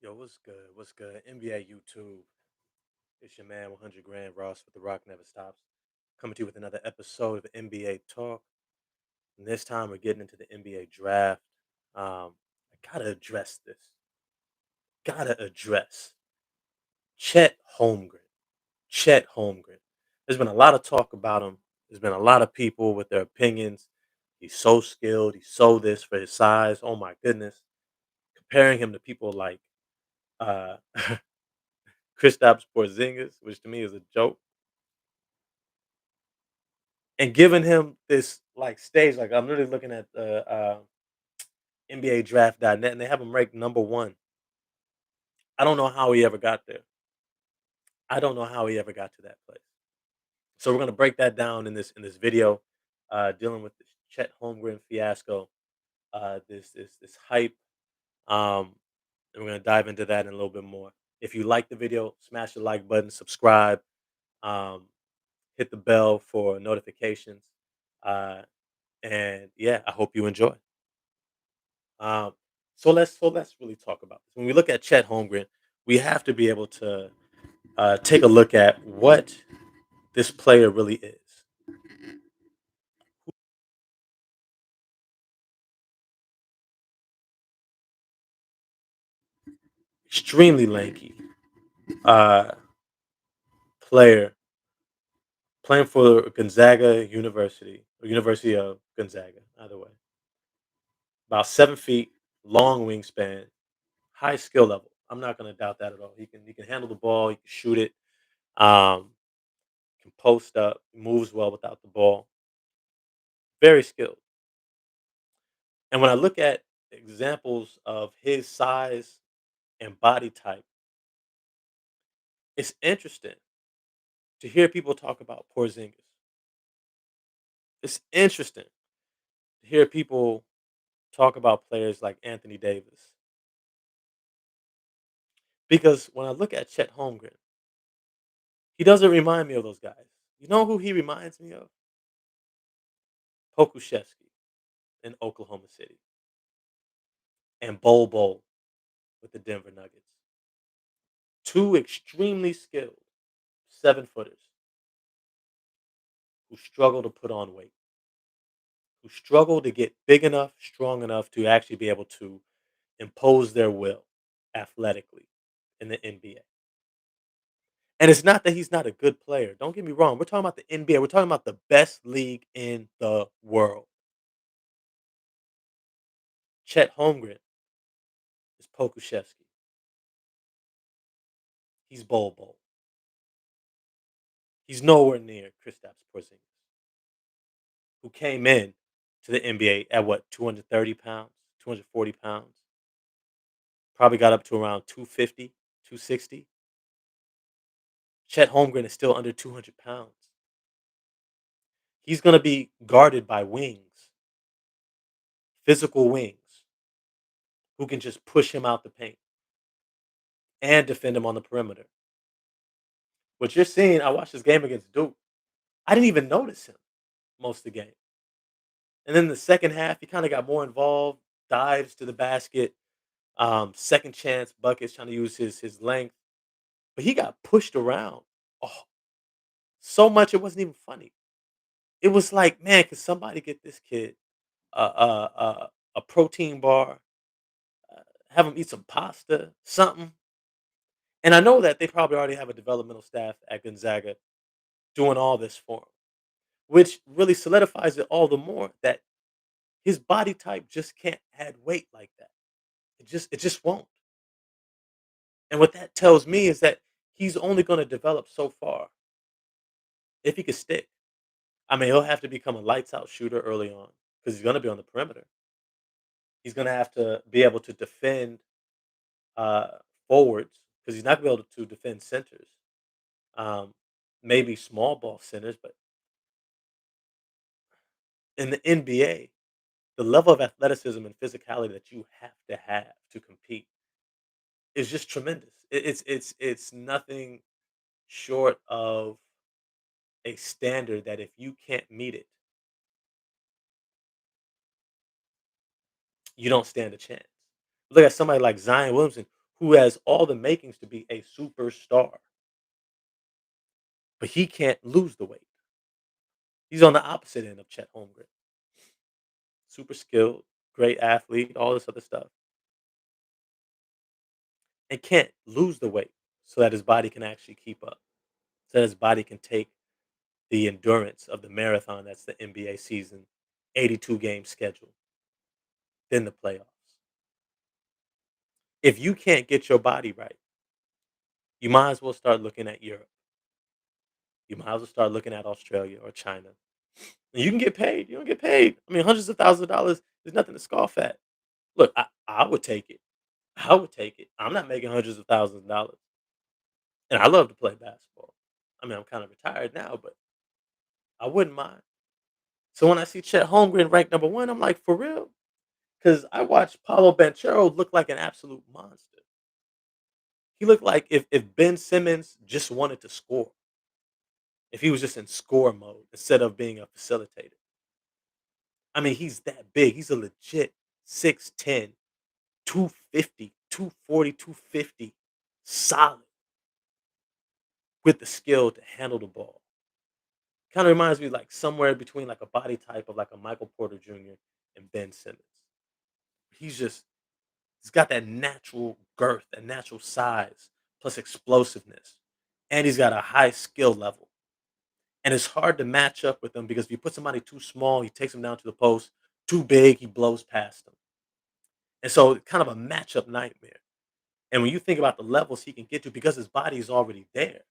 Yo, what's good? What's good? NBA YouTube. It's your man 100 Grand Ross with The Rock Never Stops. Coming to you with another episode of NBA Talk. And this time we're getting into the NBA draft. I gotta address this. Gotta address Chet Holmgren. Chet Holmgren. There's been a lot of talk about him. There's been a lot of people with their opinions. He's so skilled. He's so this for his size. Oh my goodness. Comparing him to people like uh Kristaps Porzingis, which to me is a joke, and giving him this like stage. Like I'm literally looking at the NBA Draft.net, and they have him ranked number one. I don't know how he ever got there. I don't know how he ever got to that place. So we're gonna break that down in this video, dealing with this Chet Holmgren fiasco, this hype, and we're gonna dive into that in a little bit more. If you like the video, smash the like button, subscribe, um, hit the bell for notifications. Uh, And yeah, I hope you enjoy. Um, so let's really talk about this. When we look at Chet Holmgren, we have to be able to take a look at what this player really is. Extremely lanky uh, player playing for Gonzaga University or University of Gonzaga, either way. About 7 feet, long wingspan, high skill level. I'm not going to doubt that at all. He can handle the ball. He can shoot it. Um, can post up. Moves well without the ball. Very skilled. And when I look at examples of his size and body type, it's interesting to hear people talk about Porzingis. It's interesting to hear people talk about players like Anthony Davis. Because when I look at Chet Holmgren, he doesn't remind me of those guys. You know who he reminds me of? Pokuševski in Oklahoma City and Bol Bol with the Denver Nuggets. Two extremely skilled 7 footers who struggle to put on weight, who struggle to get big enough, strong enough to actually be able to impose their will athletically in the NBA. And it's not that he's not a good player. Don't get me wrong. We're talking about the NBA. We're talking about the best league in the world. Chet Holmgren is Pokuševski. He's Bol Bol. He's nowhere near Kristaps Porzingis, who came in to the NBA at what, 230 pounds, 240 pounds, probably got up to around 250, 260. Chet Holmgren is still under 200 pounds. He's going to be guarded by wings, physical wings, who can just push him out the paint and defend him on the perimeter. What you're seeing, I watched this game against Duke. I didn't even notice him most of the game. And then the second half, he kind of got more involved, dives to the basket, second chance buckets, trying to use his length. But he got pushed around. Oh, so much it wasn't even funny. It was like, man, could somebody get this kid a protein bar, have him eat some pasta, something? And I know that they probably already have a developmental staff at Gonzaga doing all this for him, which really solidifies it all the more that his body type just can't add weight like that. It just won't. And what that tells me is that he's only going to develop so far if he can stick. I mean, he'll have to become a lights out shooter early on because he's going to be on the perimeter. He's going to have to be able to defend uh, forwards because he's not going to be able to defend centers. Um, maybe small ball centers, but in the NBA, the level of athleticism and physicality that you have to compete is just tremendous. It's nothing short of a standard that if you can't meet it, you don't stand a chance. Look at somebody like Zion Williamson, who has all the makings to be a superstar, but he can't lose the weight. He's on the opposite end of Chet Holmgren. Super skilled, great athlete, all this other stuff, and can't lose the weight so that his body can actually keep up, so that his body can take the endurance of the marathon that's the NBA season, 82 game schedule, then the playoffs. If you can't get your body right, you might as well start looking at Europe. You might as well start looking at Australia or China. And you can get paid. You don't get paid. I mean, hundreds of thousands of dollars is nothing to scoff at. Look, I would take it. I would take it. I'm not making hundreds of thousands of dollars. And I love to play basketball. I mean, I'm kind of retired now, but I wouldn't mind. So when I see Chet Holmgren ranked number one, I'm like, for real? Because I watched Paulo Banchero look like an absolute monster. He looked like if Ben Simmons just wanted to score, if he was just in score mode instead of being a facilitator. I mean, he's that big. He's a legit 6'10", 250, 240, 250, solid with the skill to handle the ball. Kind of reminds me like somewhere between like a body type of like a Michael Porter Jr. and Ben Simmons. He's just he's got that natural girth, that natural size, plus explosiveness. And he's got a high skill level. And it's hard to match up with him because if you put somebody too small, he takes him down to the post. Too big, he blows past them. And so kind of a matchup nightmare. And when you think about the levels he can get to, because his body is already there,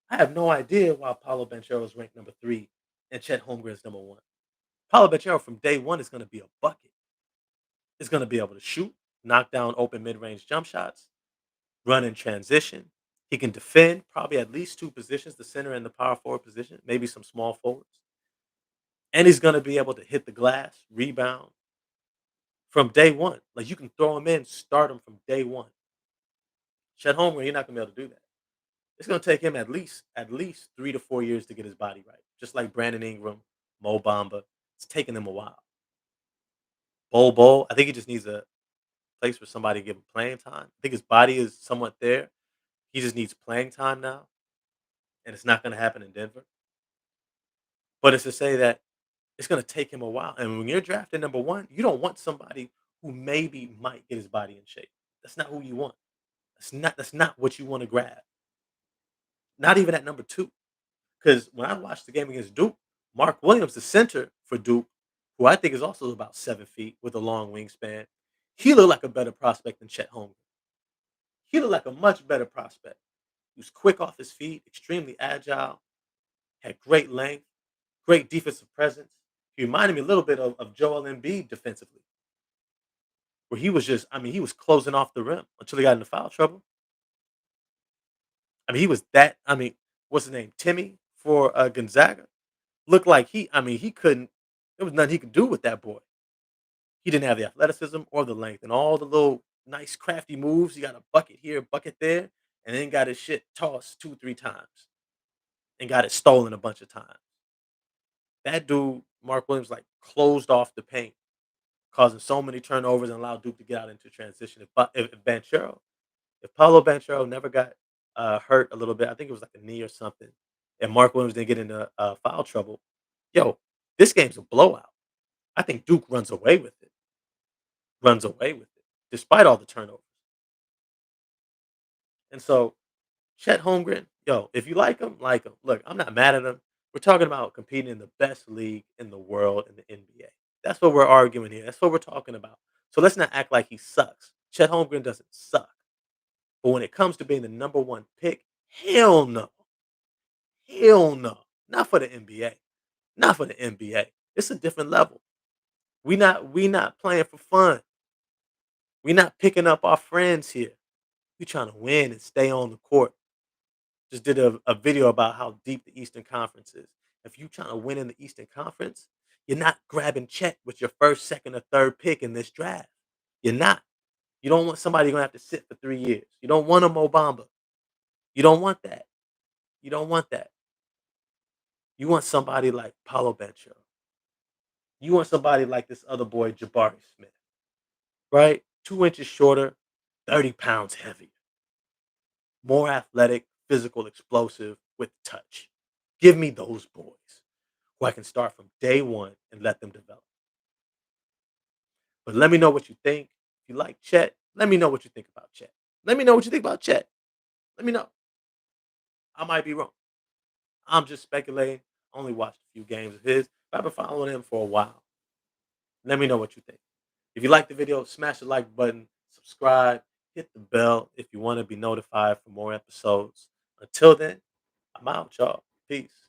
I have no idea why Paulo Banchero is ranked number three and Chet Holmgren is number one. Paulo Banchero from day one is going to be a bucket. Is going to be able to shoot, knock down open mid-range jump shots, run in transition. He can defend probably at least two positions, the center and the power forward position, maybe some small forwards. And he's going to be able to hit the glass, rebound from day one. Like you can throw him in, start him from day one. Chet Holmgren, you're not going to be able to do that. It's going to take him at least 3 to 4 years to get his body right. Just like Brandon Ingram, Mo Bamba, it's taking them a while. Bol, I think he just needs a place for somebody to give him playing time. I think his body is somewhat there. He just needs playing time now, and it's not going to happen in Denver. But it's to say that it's going to take him a while. And when you're drafting number one, you don't want somebody who maybe might get his body in shape. That's not who you want. That's not what you want to grab. Not even at number two. Because when I watched the game against Duke, Mark Williams, the center for Duke, who I think is also about 7 feet with a long wingspan, he looked like a better prospect than Chet Holmgren. He looked like a much better prospect. He was quick off his feet, extremely agile, had great length, great defensive presence. He reminded me a little bit of Joel Embiid defensively, where he was just, I mean, he was closing off the rim until he got into foul trouble. I mean, he was that, I mean, what's his name? Timmy for Gonzaga. Looked like I mean, he couldn't, there was nothing he could do with that boy. He didn't have the athleticism or the length and all the little nice crafty moves. He got a bucket here, a bucket there, and then got his shit tossed 2, 3 times and got it stolen a bunch of times. That dude, Mark Williams, like closed off the paint, causing so many turnovers and allowed Duke to get out into transition. If Paulo Banchero never got hurt a little bit, I think it was like a knee or something, and Mark Williams didn't get into foul trouble, yo, this game's a blowout. I think Duke runs away with it, despite all the turnovers. And so Chet Holmgren, yo, if you like him, like him. Look, I'm not mad at him. We're talking about competing in the best league in the world in the NBA. That's what we're arguing here. That's what we're talking about. So let's not act like he sucks. Chet Holmgren doesn't suck. But when it comes to being the number one pick, hell no. Hell no. Not for the NBA. Not for the NBA. It's a different level. We not playing for fun. We not picking up our friends here. We trying to win and stay on the court. Just did a video about how deep the Eastern Conference is. If you trying to win in the Eastern Conference, you're not grabbing Chet with your first, second, or third pick in this draft. You're not. You don't want somebody gonna have to sit for 3 years. You don't want a Mobamba. You don't want that. You don't want that. You want somebody like Paulo Banchero. You want somebody like this other boy, Jabari Smith, right? 2 inches shorter, 30 pounds heavier. more athletic, physical, explosive with touch. Give me those boys who I can start from day one and let them develop. But let me know what you think. If you like Chet, let me know what you think about Chet. Let me know what you think about Chet. Let me know. I might be wrong. I'm just speculating. I only watched a few games of his, but I've been following him for a while. Let me know what you think. If you like the video, smash the like button, subscribe, hit the bell if you want to be notified for more episodes. Until then, I'm out, y'all. Peace.